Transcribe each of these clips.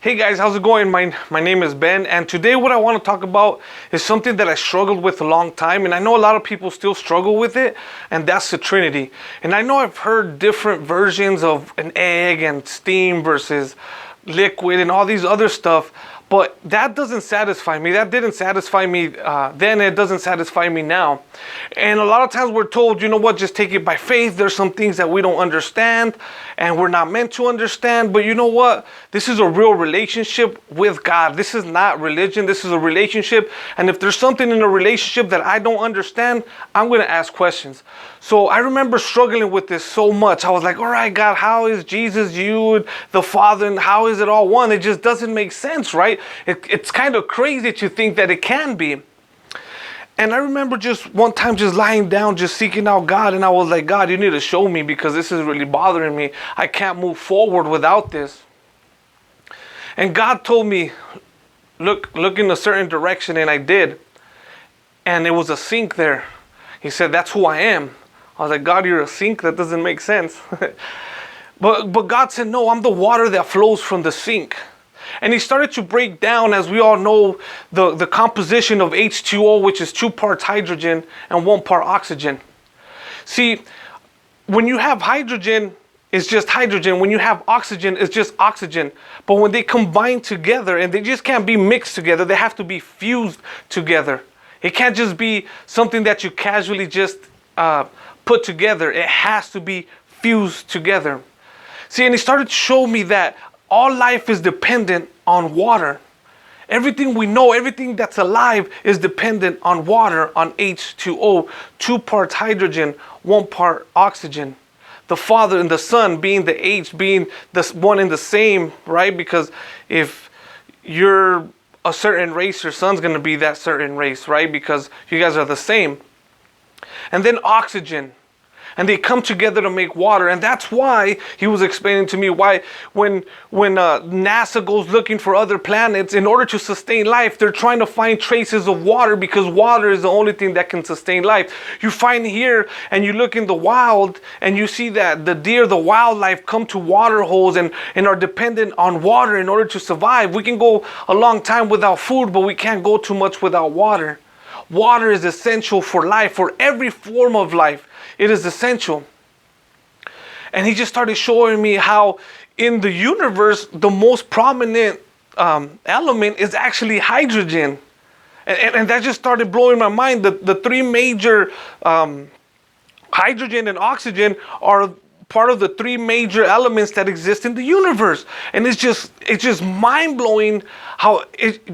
Hey guys, how's it going? My name is Ben, and today what I want to talk about is something that I struggled with a long time, and I know a lot of people still struggle with it, and that's the Trinity. And I know I've heard different versions of an egg and steam versus liquid and all these other stuff, but that doesn't satisfy me. That didn't satisfy me then, it doesn't satisfy me now. And a lot of times we're told, you know what, just take it by faith. There's some things that we don't understand and we're not meant to understand, but you know what? This is a real relationship with God. This is not religion. This is a relationship. And if there's something in a relationship that I don't understand, I'm going to ask questions. So I remember struggling with this so much. I was like, all right, God, how is Jesus, you, the Father, and how is it all one? It just doesn't make sense, right? It's kind of crazy to think that it can be. And I remember just one time just lying down, just seeking out God. And I was like, God, you need to show me because this is really bothering me. I can't move forward without this. And God told me, look in a certain direction. And I did. And it was a sink there. He said, that's who I am. I was like, God, you're a sink? That doesn't make sense. But God said, no, I'm the water that flows from the sink. And he started to break down, as we all know, the composition of H2O, which is 2 parts hydrogen and 1 part oxygen. See, when you have hydrogen, it's just hydrogen. When you have oxygen, it's just oxygen. But when they combine together, and they just can't be mixed together, they have to be fused together. It can't just be something that you casually just put together. It has to be fused together. See, and he started to show me that all life is dependent on water. Everything we know, everything that's alive is dependent on water, on H2O, 2 parts hydrogen, 1 part oxygen. The Father and the Son being the H, being the one and the same, right? Because if you're a certain race, your son's going to be that certain race, right? Because you guys are the same. And then oxygen. And they come together to make water. And that's why he was explaining to me why when NASA goes looking for other planets, in order to sustain life, they're trying to find traces of water, because water is the only thing that can sustain life. You find here and you look in the wild and you see that the deer, the wildlife, come to water holes and are dependent on water in order to survive. We can go a long time without food, but we can't go too much without water. Water is essential for life, for every form of life. It is essential. And he just started showing me how in the universe, the most prominent element is actually hydrogen. And that just started blowing my mind. The 3 major hydrogen and oxygen are part of the 3 major elements that exist in the universe. And it's just mind-blowing how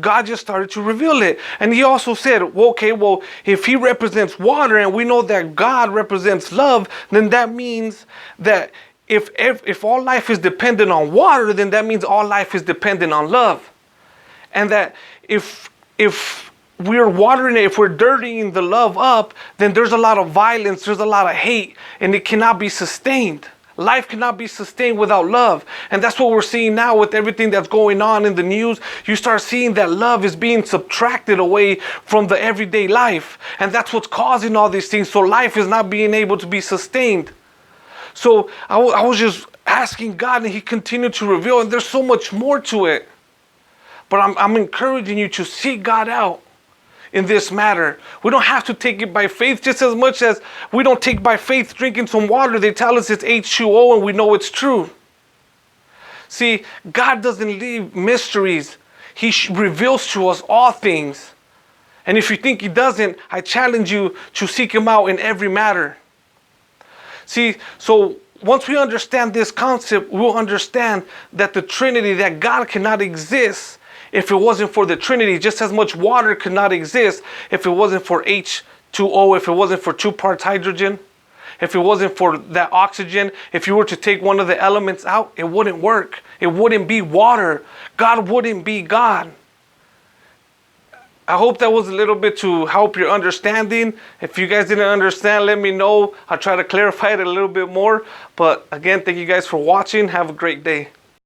God just started to reveal it. And he also said, well, okay, well, if he represents water and we know that God represents love, then that means that if all life is dependent on water, then that means all life is dependent on love. And that if we're watering it, if we're dirtying the love up, then there's a lot of violence, there's a lot of hate, and it cannot be sustained. Life cannot be sustained without love. And that's what we're seeing now with everything that's going on in the news. You start seeing that love is being subtracted away from the everyday life. And that's what's causing all these things. So life is not being able to be sustained. So I was just asking God, and he continued to reveal, and there's so much more to it. But I'm encouraging you to seek God out in this matter. We don't have to take it by faith, just as much as we don't take by faith drinking some water. They tell us it's H2O and we know it's true. See, God doesn't leave mysteries. He reveals to us all things. And if you think he doesn't, I challenge you to seek him out in every matter. See, so once we understand this concept, we'll understand that the Trinity, that God cannot exist if it wasn't for the Trinity. Just as much water could not exist if it wasn't for H2O, if it wasn't for 2 parts hydrogen, if it wasn't for that oxygen. If you were to take one of the elements out, it wouldn't work. It wouldn't be water. God wouldn't be God. I hope that was a little bit to help your understanding. If you guys didn't understand, let me know. I'll try to clarify it a little bit more. But again, thank you guys for watching. Have a great day.